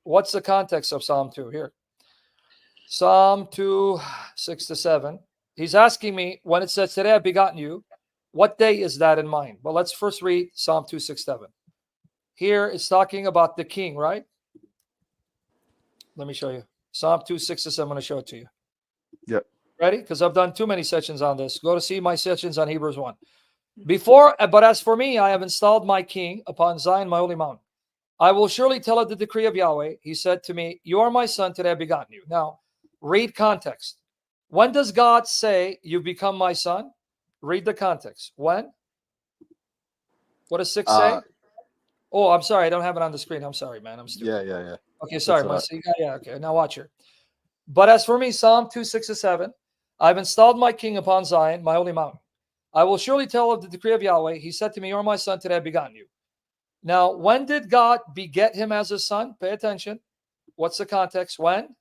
What's the context of Psalm 2 here? Psalm 2, 6-7. He's asking me, when it says, today I've begotten you, what day is that in mind? Well, let's first read Psalm 2, 6, 7. Here it's talking about the king, right? Let me show you. Psalm 2, 6-7. I'm going to show it to you. Yep. Ready? Because I've done too many sessions on this. Go to see my sessions on Hebrews 1. But as for me, I have installed my king upon Zion, my holy mountain. I will surely tell of the decree of Yahweh. He said to me, you are my son, today I've begotten you. Now, read context. When does God say, you've become my son? Read the context. When? What does 6 say? Oh, I'm sorry. I don't have it on the screen. I'm sorry, man. I'm stupid. Yeah. Okay, sorry. Okay, now watch here. But as for me, Psalm 2, 6-7, I've installed my king upon Zion, my holy mountain. I will surely tell of the decree of Yahweh. He said to me, you are my son, today I've begotten you. Now, when did God beget him as a son? Pay attention. What's the context? When?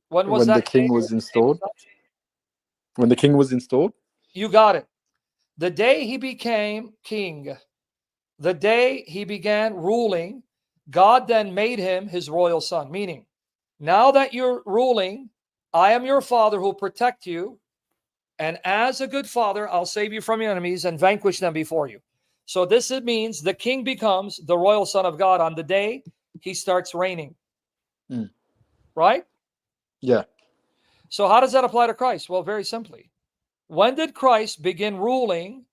When was that? When the king was installed? When the king was installed? You got it. The day he became king, the day he began ruling, God then made him his royal son. Meaning, now that you're ruling, I am your father who will protect you. And as a good father, I'll save you from your enemies and vanquish them before you. So this means the king becomes the royal son of God on the day he starts reigning. Right? Yeah. So how does that apply to Christ? Well, very simply. When did Christ begin ruling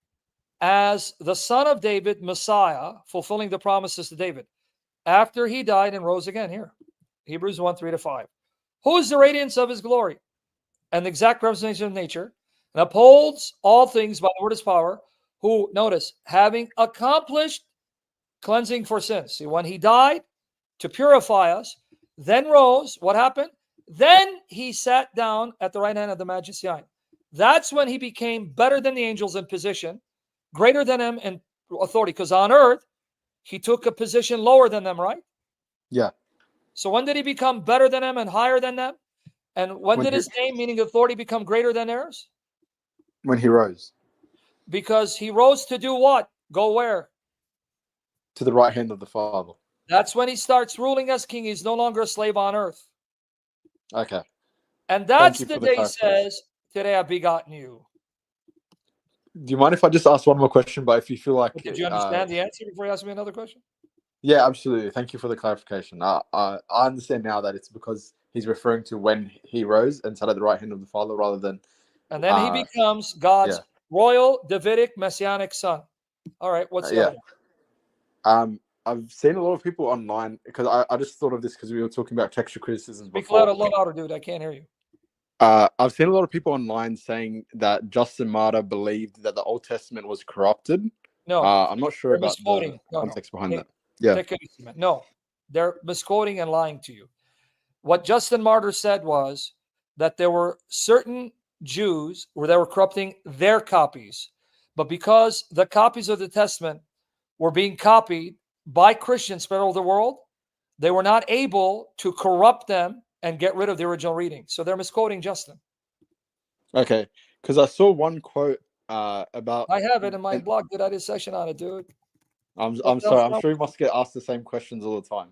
as the son of David, Messiah, fulfilling the promises to David? After he died and rose again. Here, Hebrews 1, 3-5. Who is the radiance of his glory and the exact representation of nature, and upholds all things by the word of his power, who, notice, having accomplished cleansing for sins. See, when he died to purify us, then rose, what happened? Then he sat down at the right hand of the Majesty. That's when he became better than the angels in position, greater than them in authority, because on earth, he took a position lower than them, right? Yeah. So when did he become better than them and higher than them? And when did his name, meaning authority, become greater than theirs? When he rose. Because he rose to do what? Go where? To the right hand of the Father. That's when he starts ruling as king. He's no longer a slave on earth. Okay. And that's the day he says, today I've begotten you. Do you mind if I just ask one more question? But if you feel like... Did you understand the answer before you ask me another question? Yeah, absolutely. Thank you for the clarification. I understand now that it's because he's referring to when he rose and sat at the right hand of the Father rather than... And then he becomes God's royal, Davidic, messianic son. All right, what's the other one? I've seen a lot of people online, because I just thought of this because we were talking about textual criticism before. Speak louder, a lot louder, dude. I can't hear you. I've seen a lot of people online saying that Justin Martyr believed that the Old Testament was corrupted. No. I'm not sure about the context behind that. Yeah. No, they're misquoting and lying to you. What Justin Martyr said was that there were certain Jews where they were corrupting their copies. But because the copies of the Testament were being copied by Christians spread over the world, they were not able to corrupt them and get rid of the original reading. So they're misquoting Justin. Okay, because I saw one quote about... I have it in my blog. Did I did a session on it, dude? I'm sorry. I'm sure you must get asked the same questions all the time.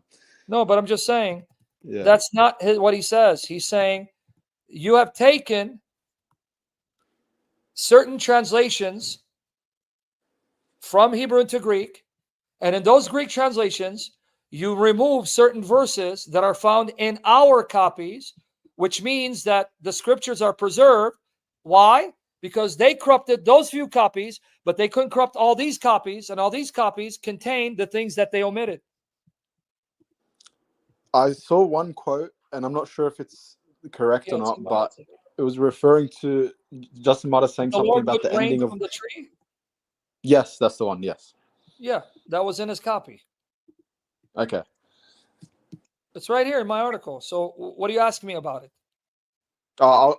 No, but I'm just saying that's not what he says. He's saying you have taken certain translations from Hebrew into Greek, and in those Greek translations, you remove certain verses that are found in our copies, which means that the scriptures are preserved. Why? Because they corrupted those few copies, but they couldn't corrupt all these copies, and all these copies contain the things that they omitted. I saw one quote, and I'm not sure if it's correct or not, but it was referring to Justin Martyr saying something about the ending of the tree. Yes, that's the one. Yes. Yeah, that was in his copy. Okay. It's right here in my article. So, what are you asking me about it? I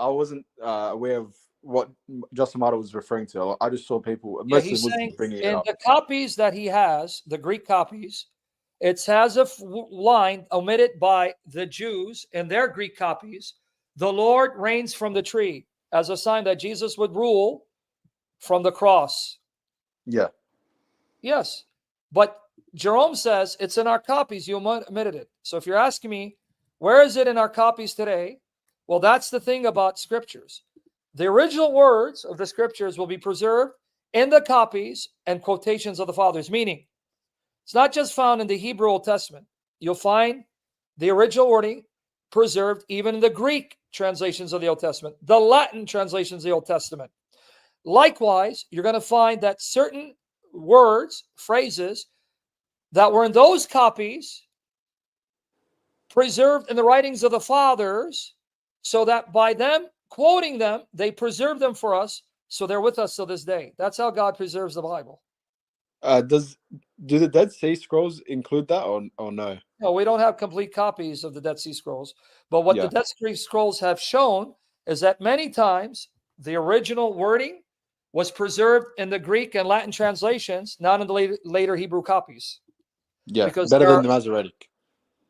wasn't aware of what Justin Martyr was referring to. I just saw people mostly he's saying bringing it in up. the copies that he has, the Greek copies, it has a line omitted by the Jews in their Greek copies. The Lord reigns from the tree, as a sign that Jesus would rule from the cross. Yeah. Yes, but Jerome says it's in our copies. You omitted it. So if you're asking me, where is it in our copies today? Well, that's the thing about scriptures. The original words of the scriptures will be preserved in the copies and quotations of the fathers, meaning it's not just found in the Hebrew Old Testament. You'll find the original wording preserved even in the Greek translations of the Old Testament, the Latin translations of the Old Testament. Likewise, you're going to find that certain words, phrases that were in those copies preserved in the writings of the fathers, so that by them quoting them, they preserve them for us, so they're with us till this day. That's how God preserves the Bible. Do the Dead Sea Scrolls include that or no? No, we don't have complete copies of the Dead Sea Scrolls. But what the Dead Sea Scrolls have shown is that many times the original wording was preserved in the Greek and Latin translations, not in the later Hebrew copies. Yeah, because better than the Masoretic.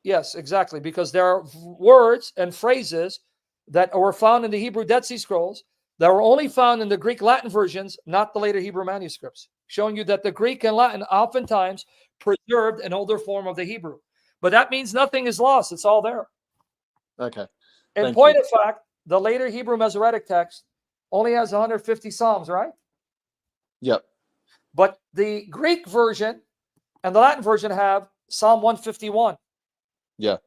Yes, exactly. Because there are words and phrases that were found in the Hebrew Dead Sea Scrolls that were only found in the Greek Latin versions, not the later Hebrew manuscripts, showing you that the Greek and Latin oftentimes preserved an older form of the Hebrew. But that means nothing is lost. It's all there. Okay. In point of fact, the later Hebrew Masoretic text only has 150 Psalms, right? Yep. But the Greek version and the Latin version have Psalm 151. Yeah.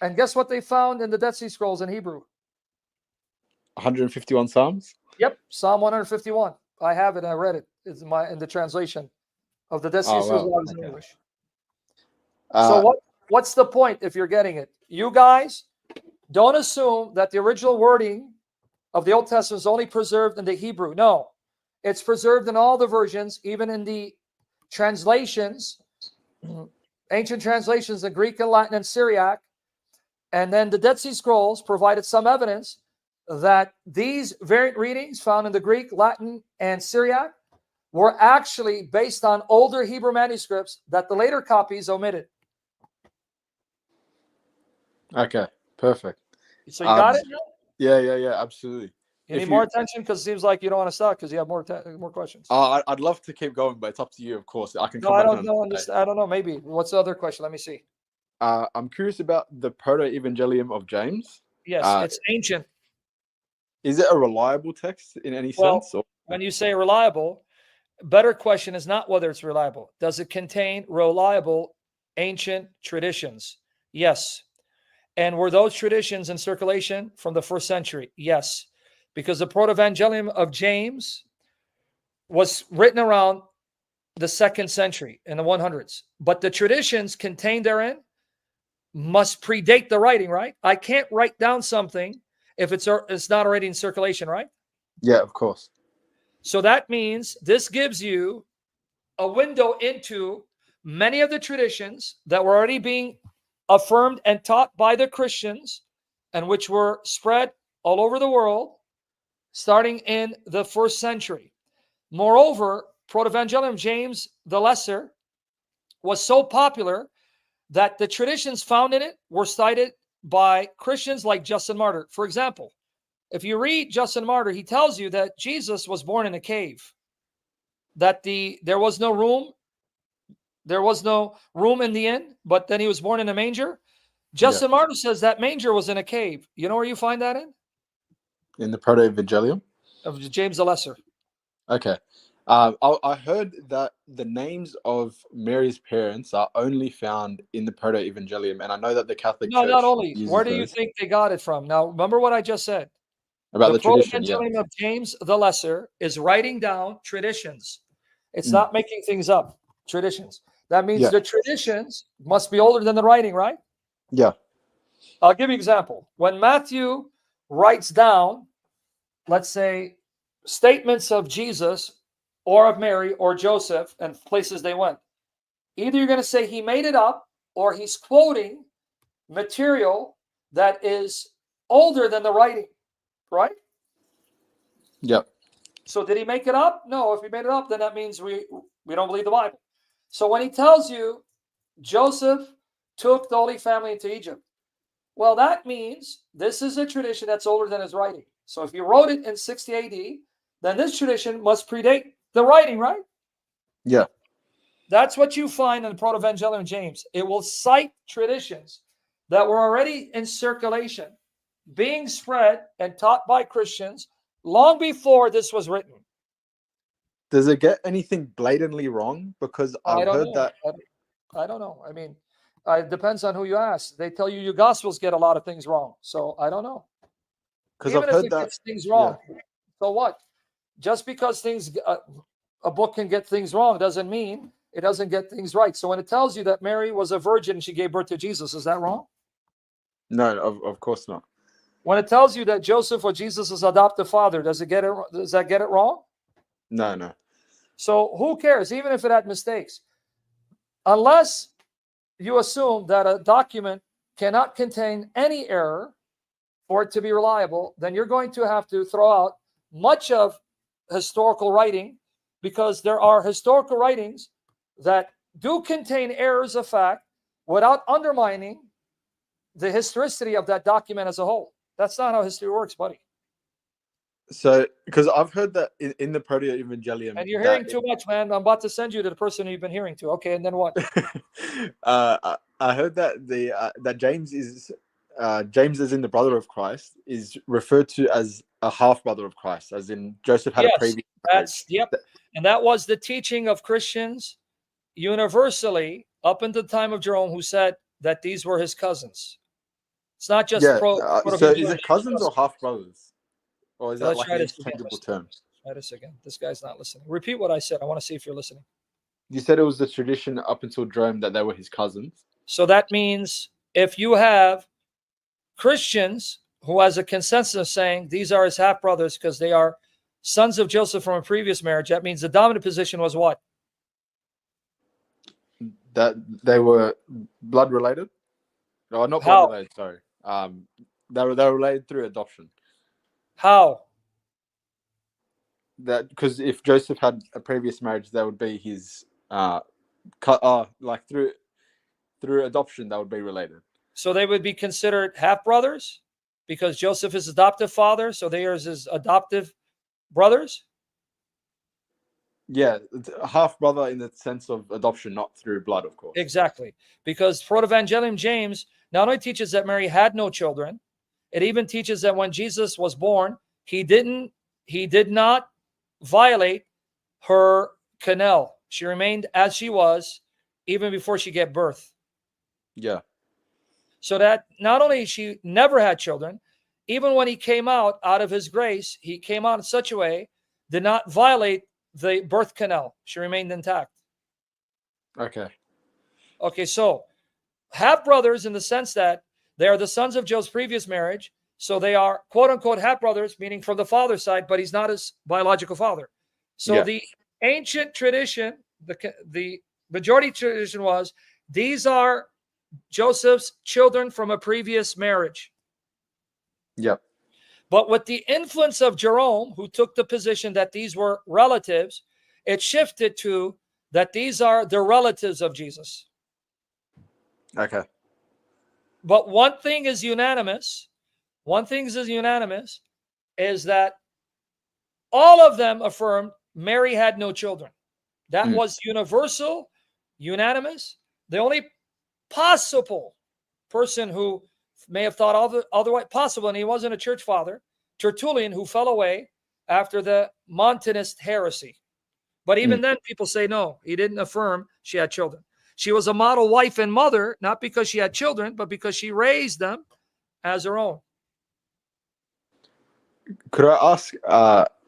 And guess what they found in the Dead Sea Scrolls in Hebrew? 151 Psalms? Yep, Psalm 151. I have it. I read it. It's in the translation of the Dead Sea Scrolls in English. So what's the point if you're getting it? You guys don't assume that the original wording of the Old Testament is only preserved in the Hebrew. No, it's preserved in all the versions, even in the translations, ancient translations in Greek and Latin and Syriac. And then the Dead Sea Scrolls provided some evidence that these variant readings found in the Greek, Latin, and Syriac were actually based on older Hebrew manuscripts that the later copies omitted. Okay, perfect. So you got it? Yeah, absolutely. You need more attention because it seems like you don't want to stop because you have more questions. I'd love to keep going, but it's up to you, of course. I can come back. I don't know. Maybe. What's the other question? Let me see. I'm curious about the protoevangelium of James. Yes, it's ancient. Is it a reliable text in any sense? Or? When you say reliable, better question is not whether it's reliable. Does it contain reliable ancient traditions? Yes. And were those traditions in circulation from the first century? Yes. Because the protoevangelium of James was written around the 2nd century in the 100s. But the traditions contained therein must predate the writing, right? I can't write down something if it's not already in circulation, right? Yeah, of course. So that means this gives you a window into many of the traditions that were already being affirmed and taught by the Christians and which were spread all over the world starting in the 1st century. Moreover, Protoevangelium James the Lesser was so popular that the traditions found in it were cited by Christians like Justin Martyr. For example, if you read Justin Martyr, he tells you that Jesus was born in a cave, that there was no room in the inn, but then he was born in a manger. Justin Martyr says that manger was in a cave. You know where you find that in? In the Protoevangelium? Of James the Lesser. Okay. I heard that the names of Mary's parents are only found in the Protoevangelium, and I know that the Catholic Church. No, not only. Where do you think they got it from? Now, remember what I just said. About the tradition, Protoevangelium of James the Lesser is writing down traditions. It's not making things up. Traditions. That means the traditions must be older than the writing, right? Yeah. I'll give you an example. When Matthew writes down, let's say, statements of Jesus or of Mary or Joseph and places they went, either you're going to say he made it up or he's quoting material that is older than the writing, right? Yep. So did he make it up? No. If he made it up, then that means we don't believe the Bible. So when he tells you Joseph took the Holy Family into Egypt, well, that means this is a tradition that's older than his writing. So if he wrote it in 60 AD, then this tradition must predate the writing, right? Yeah. That's what you find in the protoevangelium James. It will cite traditions that were already in circulation, being spread and taught by Christians long before this was written. Does it get anything blatantly wrong? Because I've heard that. I don't know. I mean, it depends on who you ask. They tell you your gospels get a lot of things wrong. So I don't know. Because Even I've if heard it that. gets things wrong, so what? Just because a book can get things wrong doesn't mean it doesn't get things right. So when it tells you that Mary was a virgin and she gave birth to Jesus, is that wrong? No, of course not. When it tells you that Joseph was Jesus' adoptive father, does that get it wrong? No. So who cares, even if it had mistakes? Unless you assume that a document cannot contain any error for it to be reliable, then you're going to have to throw out much of historical writing, because there are historical writings that do contain errors of fact without undermining the historicity of that document as a whole. That's not how history works, buddy. So, because I've heard that in the protoevangelium, and you're hearing too much, man. I'm about to send you to the person you've been hearing to. Okay, and then what? I heard that that James is in the brother of Christ is referred to as a half brother of Christ, as in Joseph had a previous marriage. And that was the teaching of Christians universally up until the time of Jerome, who said that these were his cousins. It's not just so is it cousins or half brothers, or is that like an interchangeable term? Try this again. This guy's not listening. Repeat what I said. I want to see if you're listening. You said it was the tradition up until Jerome that they were his cousins. So that means if you have Christians who has a consensus saying these are his half brothers because they are sons of Joseph from a previous marriage, that means the dominant position was what? That they were blood related? No, not blood related, sorry. They were related through adoption. How? That because if Joseph had a previous marriage, that would be his like through adoption, that would be related. So they would be considered half brothers because Joseph is adoptive father, so they are his adoptive brothers. Yeah, half brother in the sense of adoption, not through blood, of course. Exactly, because protoevangelium James not only teaches that Mary had no children, it even teaches that when Jesus was born, he did not violate her canal. She remained as she was even before she gave birth. Yeah. So that not only she never had children, even when he came out of his grace, he came out in such a way, did not violate the birth canal. She remained intact. Okay, so half brothers in the sense that they are the sons of Joe's previous marriage. So they are quote unquote half brothers, meaning from the father's side, but he's not his biological father. So the ancient tradition, the majority tradition was these are Joseph's children from a previous marriage. Yep. But with the influence of Jerome, who took the position that these were relatives, it shifted to that these are the relatives of Jesus. Okay. But one thing is unanimous is that all of them affirmed Mary had no children. That was universal, unanimous. The only possible person who may have thought otherwise possible, and he wasn't a church father, Tertullian, who fell away after the Montanist heresy. But even then, people say no, he didn't affirm she had children. She was a model wife and mother, not because she had children, but because she raised them as her own. Could I ask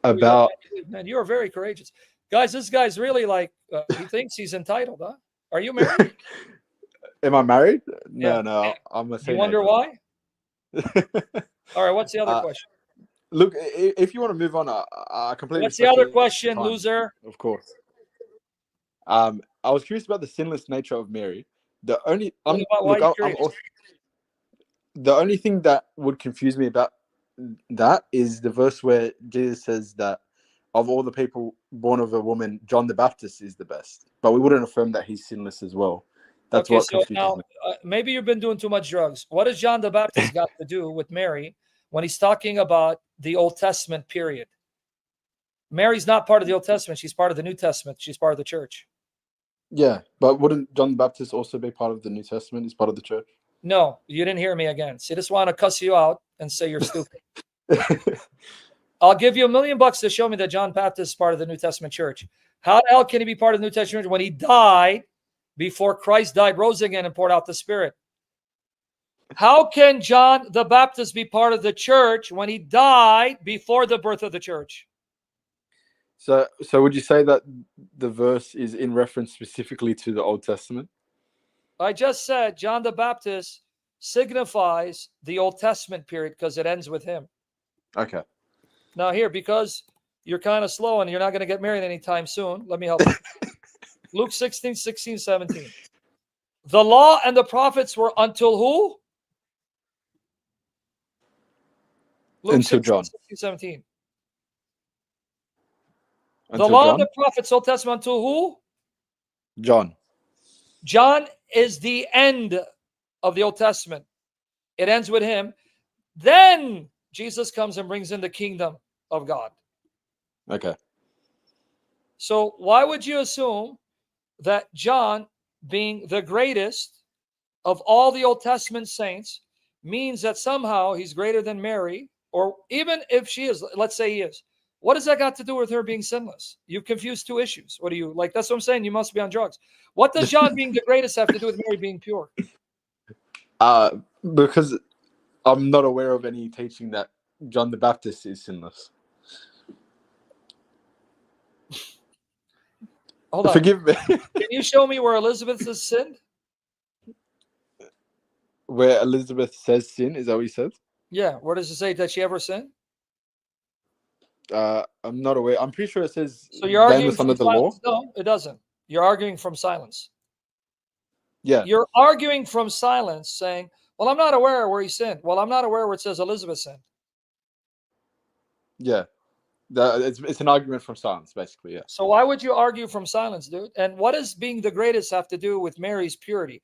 about... Man, you are very courageous. Guys, this guy's really like, he thinks he's entitled, huh? Are you married? Am I married? No, I'm a teenager. You wonder why? All right, what's the other question? Look, if you want to move on, I completely... What's the other question, loser? Of course. I was curious about the sinless nature of Mary. The only thing that would confuse me about that is the verse where Jesus says that of all the people born of a woman, John the Baptist is the best. But we wouldn't affirm that he's sinless as well. That's what confuses me. Maybe you've been doing too much drugs. What has John the Baptist got to do with Mary when he's talking about the Old Testament period? Mary's not part of the Old Testament. She's part of the New Testament. She's part of the church. Yeah, but wouldn't John the Baptist also be part of the New Testament? He's part of the church. No, you didn't hear me again. See, just want to cuss you out and say you're stupid. I'll give you $1 million to show me that John Baptist is part of the New Testament church. How the hell can he be part of the New Testament church when he died before Christ died, rose again, and poured out the Spirit? How can John the Baptist be part of the church when he died before the birth of the church? So would you say that the verse is in reference specifically to the Old Testament? I just said John the Baptist signifies the Old Testament period because it ends with him. Okay. Now here, because you're kind of slow and you're not going to get married anytime soon, let me help you. Luke 16, 16, 17. The law and the prophets were until who? Luke Until 16, John. 16, 17. Until The law John? and the prophets, Old Testament, until who? John. John is the end of the Old Testament. It ends with him. Then Jesus comes and brings in the kingdom of God. Okay. So why would you assume that John, being the greatest of all the Old Testament saints, means that somehow he's greater than Mary, or even if she is, let's say he is. What does that got to do with her being sinless? You've confused two issues. What do you like? That's what I'm saying. You must be on drugs. What does John being the greatest have to do with Mary being pure? Because I'm not aware of any teaching that John the Baptist is sinless. Hold on. Forgive me. Can you show me where Elizabeth has sinned? Where Elizabeth says sin, is that what you said? Yeah. Where does it say that she ever sinned? I'm not aware. I'm pretty sure it says So you're arguing blameless from under the law. silence? No, it doesn't. You're arguing from silence. Yeah. You're arguing from silence, saying, well, I'm not aware where he sinned. Well, I'm not aware where it says Elizabeth sinned. Yeah. It's an argument from silence, basically. Yeah. So why would you argue from silence, dude? And what does being the greatest have to do with Mary's purity?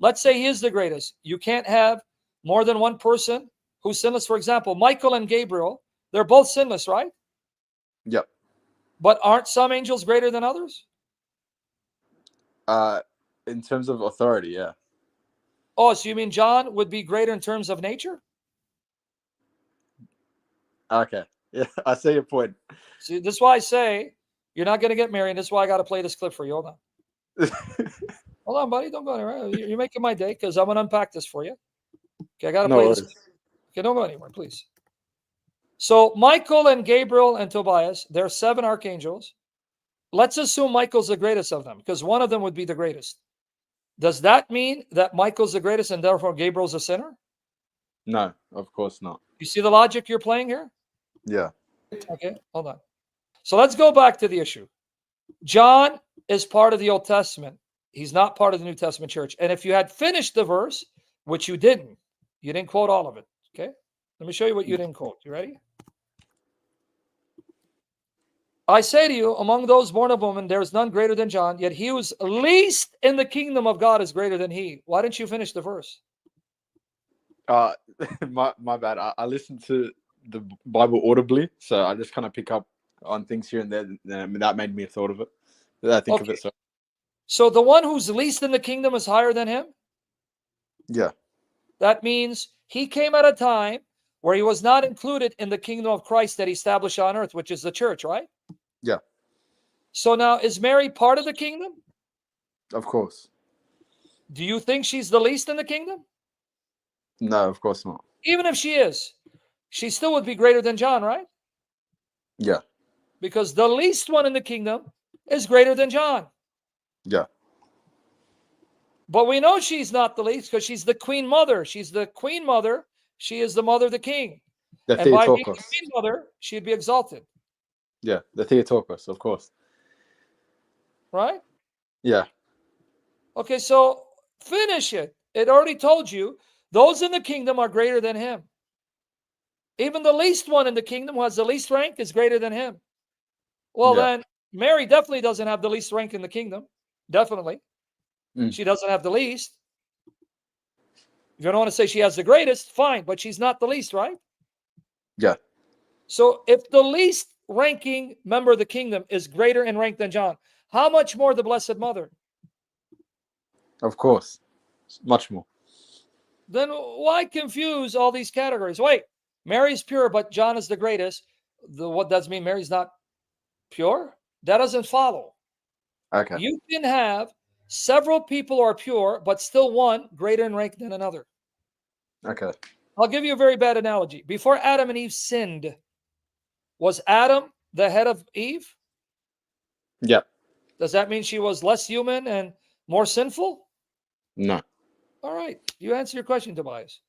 Let's say he is the greatest. You can't have more than one person who's sinless. For example, Michael and Gabriel, they're both sinless, right? Yep. But aren't some angels greater than others? In terms of authority, yeah. Oh, so you mean John would be greater in terms of nature? Okay. Yeah, I see your point. See, this is why I say you're not going to get married. This is why I got to play this clip for you. Hold on. Hold on, buddy. Don't go anywhere. You're making my day because I'm going to unpack this for you. Okay, I got to play this. Okay, don't go anywhere, please. So Michael and Gabriel and Tobias, there are 7 archangels. Let's assume Michael's the greatest of them because one of them would be the greatest. Does that mean that Michael's the greatest and therefore Gabriel's a sinner? No, of course not. You see the logic you're playing here? Yeah. Okay, hold on. So let's go back to the issue. John is part of the Old Testament. He's not part of the New Testament church. And if you had finished the verse, which you didn't quote all of it. Okay, let me show you what you didn't quote. You ready? I say to you, among those born of woman, there is none greater than John, yet he who's least in the kingdom of God is greater than he. Why didn't you finish the verse? My bad. I listened to the Bible audibly, so I just kind of pick up on things here and there. And that made me thought of it. I think of it. So the one who's least in the kingdom is higher than him? Yeah. That means he came at a time where he was not included in the kingdom of Christ that he established on earth, which is the church, right? Yeah. So now, is Mary part of the kingdom? Of course. Do you think she's the least in the kingdom? No, of course not. Even if she is, she still would be greater than John, right? Yeah. Because the least one in the kingdom is greater than John. Yeah. But we know she's not the least because she's the queen mother. She's the queen mother. She is the mother of the king. The And by being the Theotokos. queen mother, she'd be exalted. Yeah, the Theotokos, of course. Right? Yeah. Okay, so finish it. It already told you those in the kingdom are greater than him. Even the least one in the kingdom who has the least rank is greater than him. Well, then Mary definitely doesn't have the least rank in the kingdom. Definitely. She doesn't have the least. If you don't want to say she has the greatest, fine, but she's not the least, right? Yeah. So if the least ranking member of the kingdom is greater in rank than John, how much more the Blessed Mother? Of course, much more. Then why confuse all these categories? Wait, Mary's pure, but John is the greatest. What does mean Mary's not pure? That doesn't follow. Okay. You can have several people who are pure, but still one greater in rank than another. Okay. I'll give you a very bad analogy. Before Adam and Eve sinned, was Adam the head of Eve? Yeah. Does that mean she was less human and more sinful? No. All right. You answer your question, Tobias.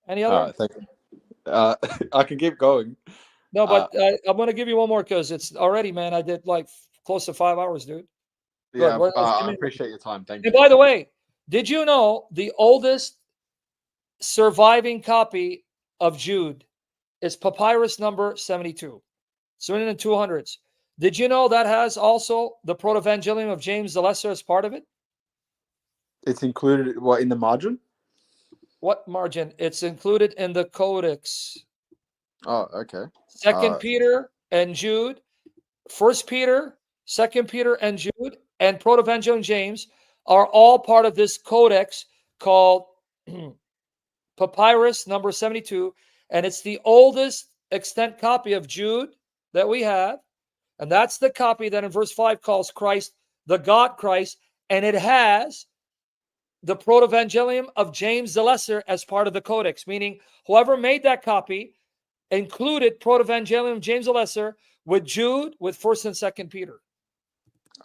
Any All other? right. Thank you. I can keep going. No, Uh, but I'm going to give you one more because it's already, man. I did like close to 5 hours, dude. Good. yeah. What else? Give I me one. appreciate your time. Thank And you. by the way, did you know the oldest surviving copy of Jude is papyrus number 72? It's written in 200s. Did you know that has also the protoevangelium of James the Lesser as part of it? It's included what in the margin? What margin? It's included in the codex. Oh, okay. Second Peter and Jude, First Peter, Second Peter and Jude, and protoevangelium James are all part of this codex called papyrus number 72, and it's the oldest extant copy of Jude that we have, and that's the copy that in verse 5 calls Christ the God Christ, and it has the protoevangelium of James the Lesser as part of the codex, meaning whoever made that copy included protoevangelium of James the Lesser with Jude, with First and Second Peter.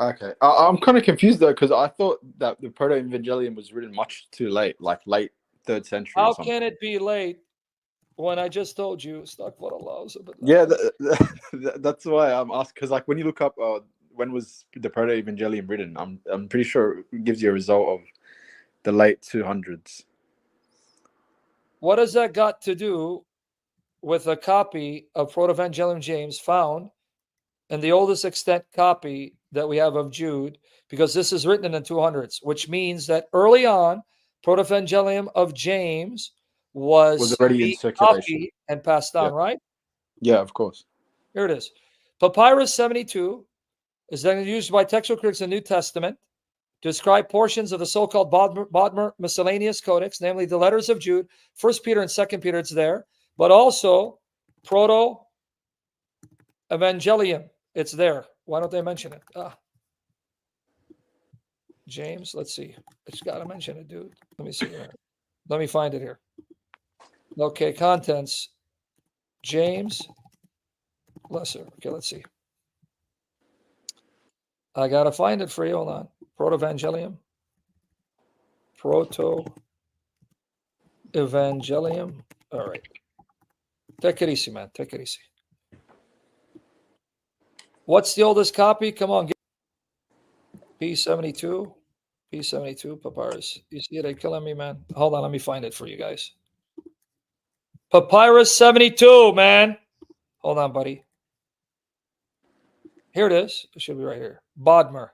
Okay. I'm kind of confused though because I thought that the protoevangelium was written much too late, like late 3rd century or How something. can it be late when I just told you? Yeah, that's why I'm asking. Because like when you look up when was the protoevangelium written, I'm pretty sure it gives you a result of the late 200s. What has that got to do with a copy of protoevangelium James found in the oldest extant copy that we have of Jude? Because this is written in the 200s, which means that early on, protoevangelium of James Was was already in being circulation. copied and passed Yeah. on, right? Yeah, of course. Here it is. Papyrus 72 is then used by textual critics in the New Testament to describe portions of the so-called Bodmer miscellaneous codex, namely the letters of Jude, First Peter and Second Peter. It's there, but also protoevangelium. It's there. Why don't they mention it? James, let's see. It's got to mention it, dude. Let me see here. Let me find it here. Okay, contents. James Lesser. Okay, let's see. I gotta find it for you. Hold on. Protoevangelium. Protoevangelium. All right. Take it easy, man. Take it easy. What's the oldest copy? Come on. P72. P72 papyrus. You see it? They're killing me, man. Hold on. Let me find it for you guys. Papyrus 72, man. Hold on, buddy. Here it is. It should be right here. Bodmer.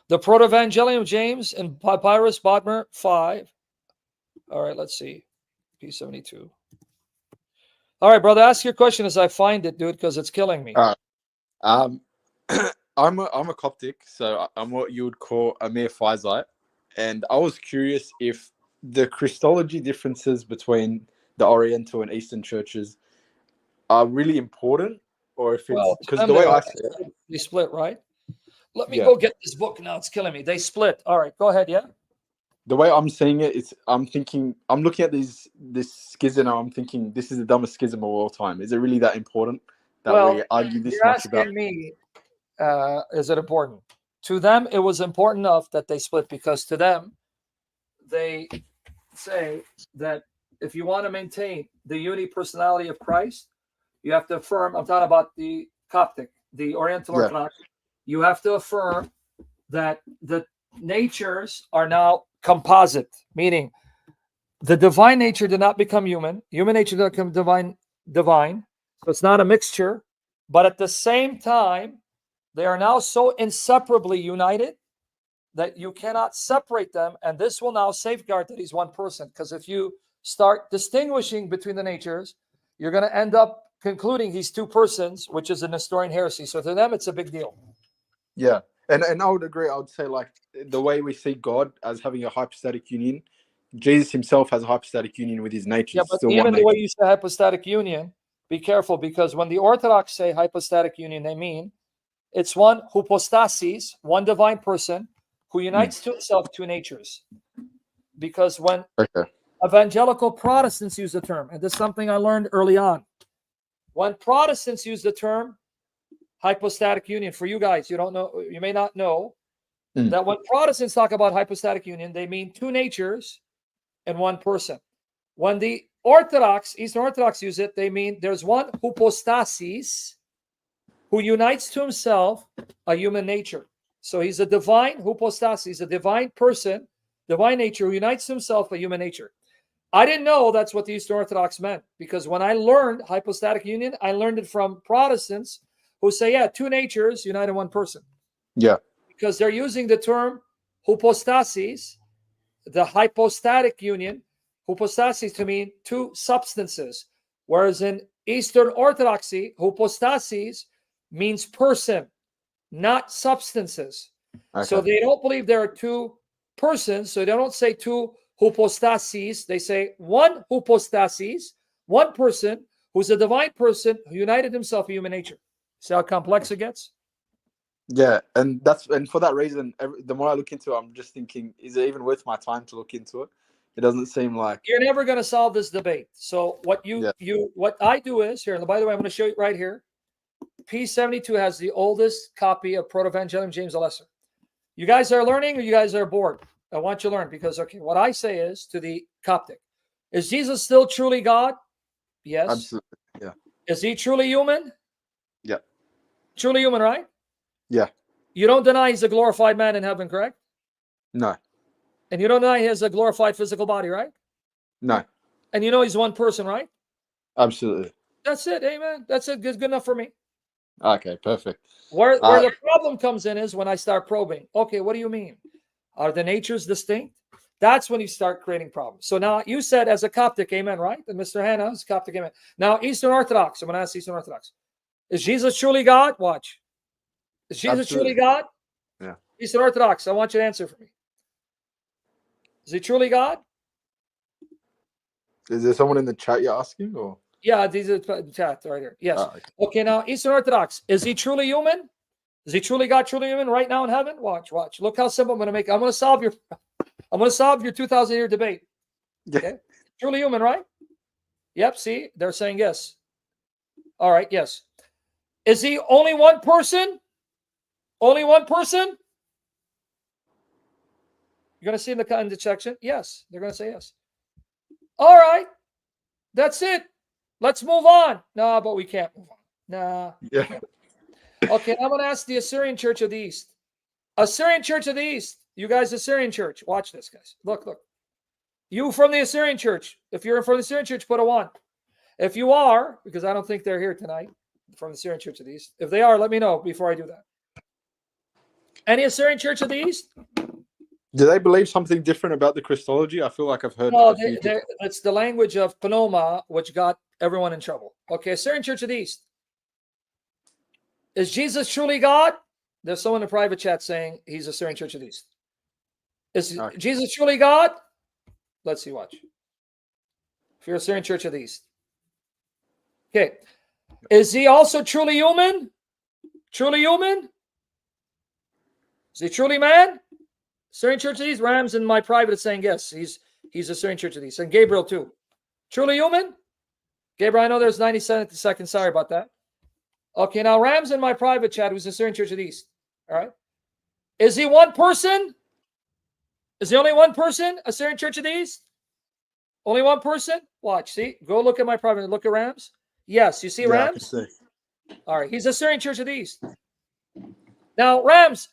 The Protoevangelium of James and Papyrus Bodmer 5. All right, let's see. P72. All right, brother, ask your question as I find it, dude, because it's killing me. All right. I'm a Coptic, so I'm what you would call a mere Phaizite, and I was curious if the Christology differences between the Oriental and Eastern churches are really important, or if it's Well, to because them the they way I are. see it, They split, right? Let me yeah, go get this book now. It's killing me. They split. All right, go ahead. Yeah. the way I'm seeing it, I'm looking at this schism, and I'm thinking this is the dumbest schism of all time. Is it really that important that Well, we argue this you're much about? asking me, is it important? To them, it was important enough that they split because to them, they say that if you want to maintain the unity personality of Christ, you have to affirm. I'm talking about the Coptic, the Oriental Yeah, Orthodox. You have to affirm that the natures are now composite, meaning the divine nature did not become human. Human nature did not become divine. So it's not a mixture. But at the same time, they are now so inseparably united that you cannot separate them. And this will now safeguard that he's one person. Because if you start distinguishing between the natures, you're going to end up concluding he's two persons, which is a Nestorian heresy. So to them, it's a big deal. yeah. And I would agree. I would say like the way we see God as having a hypostatic union, Jesus himself has a hypostatic union with his nature. Yeah, It's but still one even the way nature. you say hypostatic union, be careful, because when the Orthodox say hypostatic union, they mean it's one hypostasis, one divine person who unites to himself two natures. Because when Okay. evangelical Protestants use the term, and this is something I learned early on, when Protestants use the term hypostatic union, for you guys, you don't know, you may not know Mm. that when Protestants talk about hypostatic union, they mean two natures in one person. When the Orthodox, Eastern Orthodox use it, they mean there's one hypostasis who unites to himself a human nature. So he's a divine hypostasis, a divine person, divine nature who unites to himself a human nature. I didn't know that's what the Eastern Orthodox meant, because when I learned hypostatic union, I learned it from Protestants who say, yeah, two natures unite in one person. Yeah. Because they're using the term hypostasis, the hypostatic union, hypostasis to mean two substances. Whereas in Eastern Orthodoxy, hypostasis means person, not substances. So Okay. they don't believe there are two persons. So they don't say two hypostases. They say one hypostasis, one person who's a divine person who united himself to human nature. See how complex it gets? Yeah, and for that reason, the more I look into it, I'm just thinking, is it even worth my time to look into it? It doesn't seem like. You're never going to solve this debate. So what Yeah. what I do is here, and by the way, I'm going to show you right here. P72 has the oldest copy of protoevangelium James the Lesser. You guys are learning, or you guys are bored? I want you to learn, because okay, what I say is to the Coptic, is Jesus still truly God? Yes. Absolutely. Yeah. Is he truly human? Yeah. Truly human, right? Yeah. You don't deny he's a glorified man in heaven, correct? No. And you don't deny he has a glorified physical body, right? No. And you know he's one person, right? Absolutely. That's it. Amen. That's it. Good enough for me. Okay. Perfect. Where the problem comes in is when I start probing. Okay, what do you mean? Are the natures distinct? That's when you start creating problems. So now you said as a Coptic, amen, right? And Mr. Hannah is Coptic, amen. Now Eastern Orthodox, I'm going to ask Eastern Orthodox. Is Jesus truly God? Watch. Is Jesus truly Absolutely. God? Yeah. Eastern Orthodox, I want you to answer for me. Is he truly God? Is there someone in the chat you're asking, or? Yeah, these are the chat right here. Yes. Okay. Okay, now Eastern Orthodox, is he truly human? Is he truly God, truly human right now in heaven? Watch. Look how simple I'm going to make it. I'm going to solve your 2,000-year debate. Yeah. Okay. Truly human, right? Yep. See, they're saying yes. All right. Yes. Is he only one person? Only one person? You're going to see in the section. Yes. They're going to say yes. All right. That's it. Let's move on. No, but we can't move on. Nah. Yeah. Okay. I'm going to ask the Assyrian Church of the East. Assyrian Church of the East. You guys, Assyrian Church. Watch this, guys. Look. You from the Assyrian Church. If you're from the Assyrian Church, put a 1. If you are, because I don't think they're here tonight from the Assyrian Church of the East. If they are, let me know before I do that. Any Assyrian Church of the East? Do they believe something different about the Christology? I feel like I've heard No, a few. it's the language of Panoma, which got everyone in trouble. Okay, Assyrian Church of the East. Is Jesus truly God? There's someone in the private chat saying he's Assyrian Church of the East. Is Jesus truly God? Let's see, watch. If you're Assyrian Church of the East. Okay. Is he also truly human? Truly human? Is he truly man? Assyrian Church of the East? Rams in my private is saying yes. He's Assyrian Church of the East. And Gabriel too. Truly human? Gabriel, I know there's 97 seconds. Sorry about that. Okay, now Rams in my private chat, who's Assyrian Church of the East. All right. Is he one person? Is he only one person? Assyrian Church of the East? Only one person? Watch. See? Go look at my private. Look at Rams. Yes. You see Rams? I can see. All right. He's Assyrian Church of the East. Now, Rams,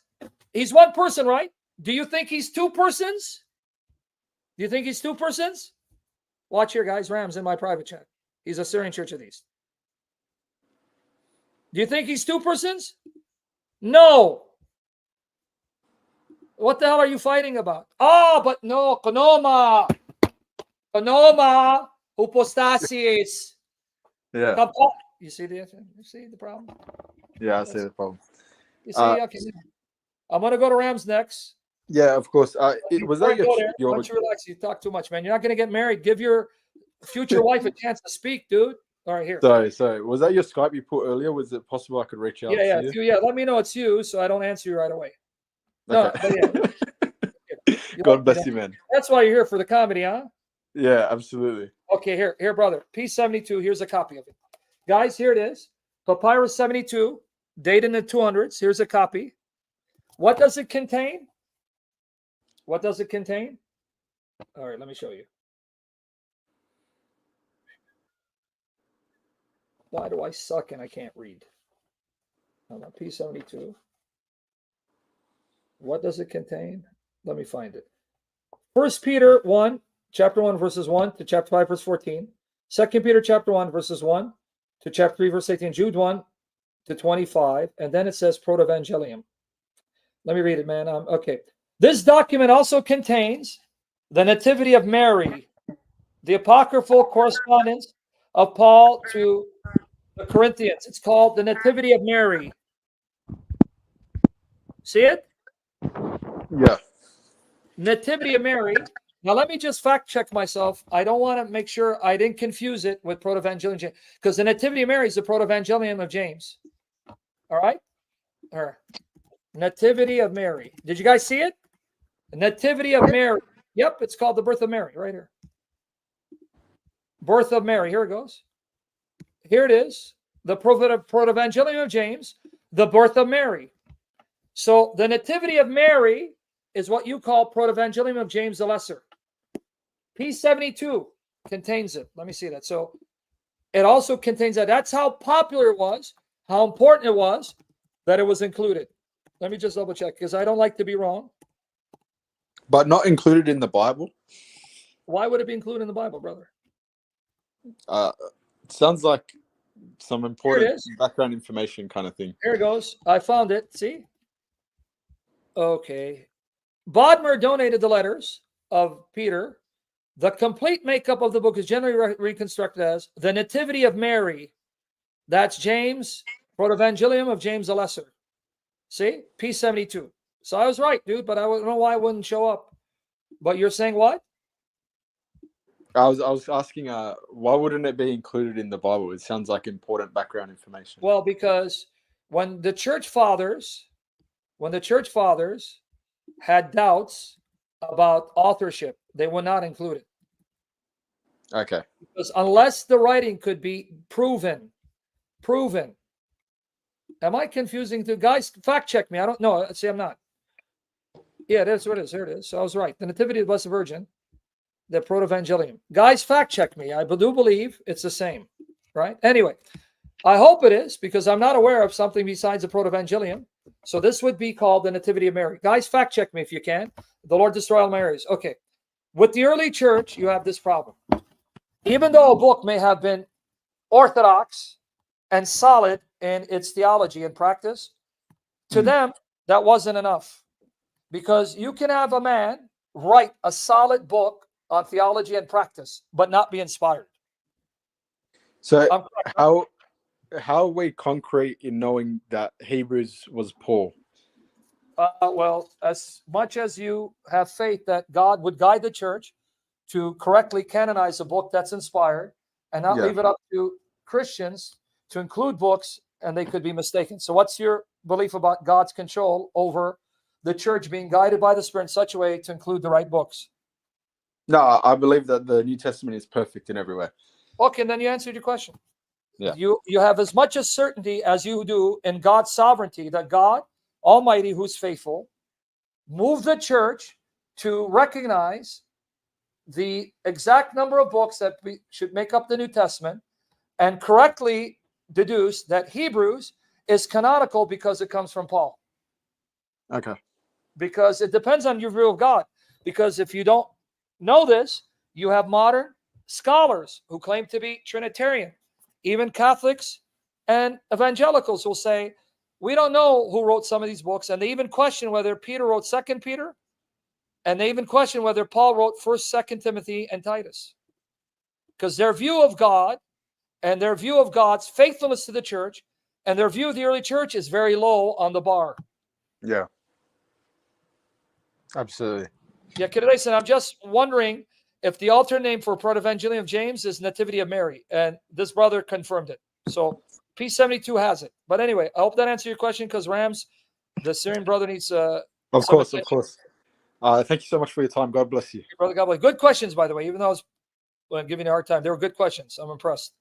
he's one person, right? Do you think he's two persons? Do you think he's two persons? Watch here, guys. Rams in my private chat. He's Assyrian Church of the East. Do you think he's two persons? No. What the hell are you fighting about? Oh, but no. Konoma. Hypostasis. Yeah. You see the problem? Yeah, I see the problem. You see, okay. I'm going to go to Rams next. Yeah, of course. Was Before that I go there, your why don't you relax? You talk too much, man. You're not going to get married. Give your future wife a chance to speak, dude. All right, here. Sorry. Was that your Skype you put earlier? Was it possible I could reach out Yeah, to it's you? you. Yeah, let me know it's you, so I don't answer you right away. No, Okay. but yeah, God bless you, man. That's why you're here for the comedy, huh? Yeah, absolutely. Okay, here, brother. P72. Here's a copy of it, guys. Here it is. Papyrus 72, dated in the 200s. Here's a copy. What does it contain? What does it contain? All right, let me show you. Why do I suck and I can't read? I'm on P72. What does it contain? Let me find it. 1 Peter 1, chapter 1, verses 1 to chapter 5, verse 14. 2 Peter chapter 1, verses 1 to chapter 3, verse 18. Jude 1 to 25. And then it says protoevangelium. Let me read it, man. Okay. This document also contains the Nativity of Mary, the apocryphal correspondence of Paul to the Corinthians. It's called the Nativity of Mary. See it? Yeah. Nativity of Mary. Now, let me just fact check myself. I don't want to make sure I didn't confuse it with protoevangelium, because the Nativity of Mary is the protoevangelium of James. All right? Nativity of Mary. Did you guys see it? The Nativity of Mary. Yep, it's called the Birth of Mary right here. Birth of Mary. Here it goes. Here it is. The protoevangelium of James, the Birth of Mary. So the Nativity of Mary is what you call protoevangelium of James the Lesser. P72 contains it. Let me see that. So it also contains that. That's how popular it was, how important it was that it was included. Let me just double check, because I don't like to be wrong. But not included in the Bible? Why would it be included in the Bible, brother? It sounds like some important background information kind of thing. Here it goes. I found it. See? Okay. Bodmer donated the letters of Peter. The complete makeup of the book is generally reconstructed as the Nativity of Mary. That's James, protoevangelium of James the Lesser. See? P72. So I was right, dude, but I don't know why it wouldn't show up. But you're saying what? I was asking, why wouldn't it be included in the Bible? It sounds like important background information. Well, because when the church fathers had doubts about authorship, they would not include it. Okay. Because unless the writing could be proven. Am I confusing the guys? Fact check me. I don't know. See, I'm not. Yeah, that's what it is. Here it is. So I was right. The Nativity of the Blessed Virgin, the protoevangelium. Guys, fact check me. I do believe it's the same, right? Anyway, I hope it is, because I'm not aware of something besides the protoevangelium. So this would be called the Nativity of Mary. Guys, fact check me if you can. The Lord destroy all Marys. Okay. With the early church, you have this problem. Even though a book may have been orthodox and solid in its theology and practice, to them, that wasn't enough. Because you can have a man write a solid book on theology and practice, but not be inspired. So how are we concrete in knowing that Hebrews was Paul? Well, as much as you have faith that God would guide the church to correctly canonize a book that's inspired and not leave it up to Christians to include books and they could be mistaken. So what's your belief about God's control over the church being guided by the Spirit in such a way to include the right books? No, I believe that the New Testament is perfect in every way. Okay, and then you answered your question. Yeah. You have as much as certainty as you do in God's sovereignty that God Almighty, who's faithful, moved the church to recognize the exact number of books that should make up the New Testament and correctly deduce that Hebrews is canonical because it comes from Paul. Okay. Because it depends on your view of God. Because if you don't know this, you have modern scholars who claim to be Trinitarian. Even Catholics and evangelicals will say, we don't know who wrote some of these books. And they even question whether Peter wrote 2 Peter. And they even question whether Paul wrote 1st, 2nd Timothy, and Titus. Because their view of God and their view of God's faithfulness to the church and their view of the early church is very low on the bar. Yeah. Absolutely. Yeah, Kidderson, I'm just wondering if the alternate name for protoevangelium of James is Nativity of Mary, and this brother confirmed it. So P72 has it. But anyway, I hope that answered your question, because Rams, the Syrian brother, needs Of some course, of attention. course. Thank you so much for your time. God bless you. Brother God bless. Good questions, by the way, even though I was giving you a hard time. They were good questions. I'm impressed.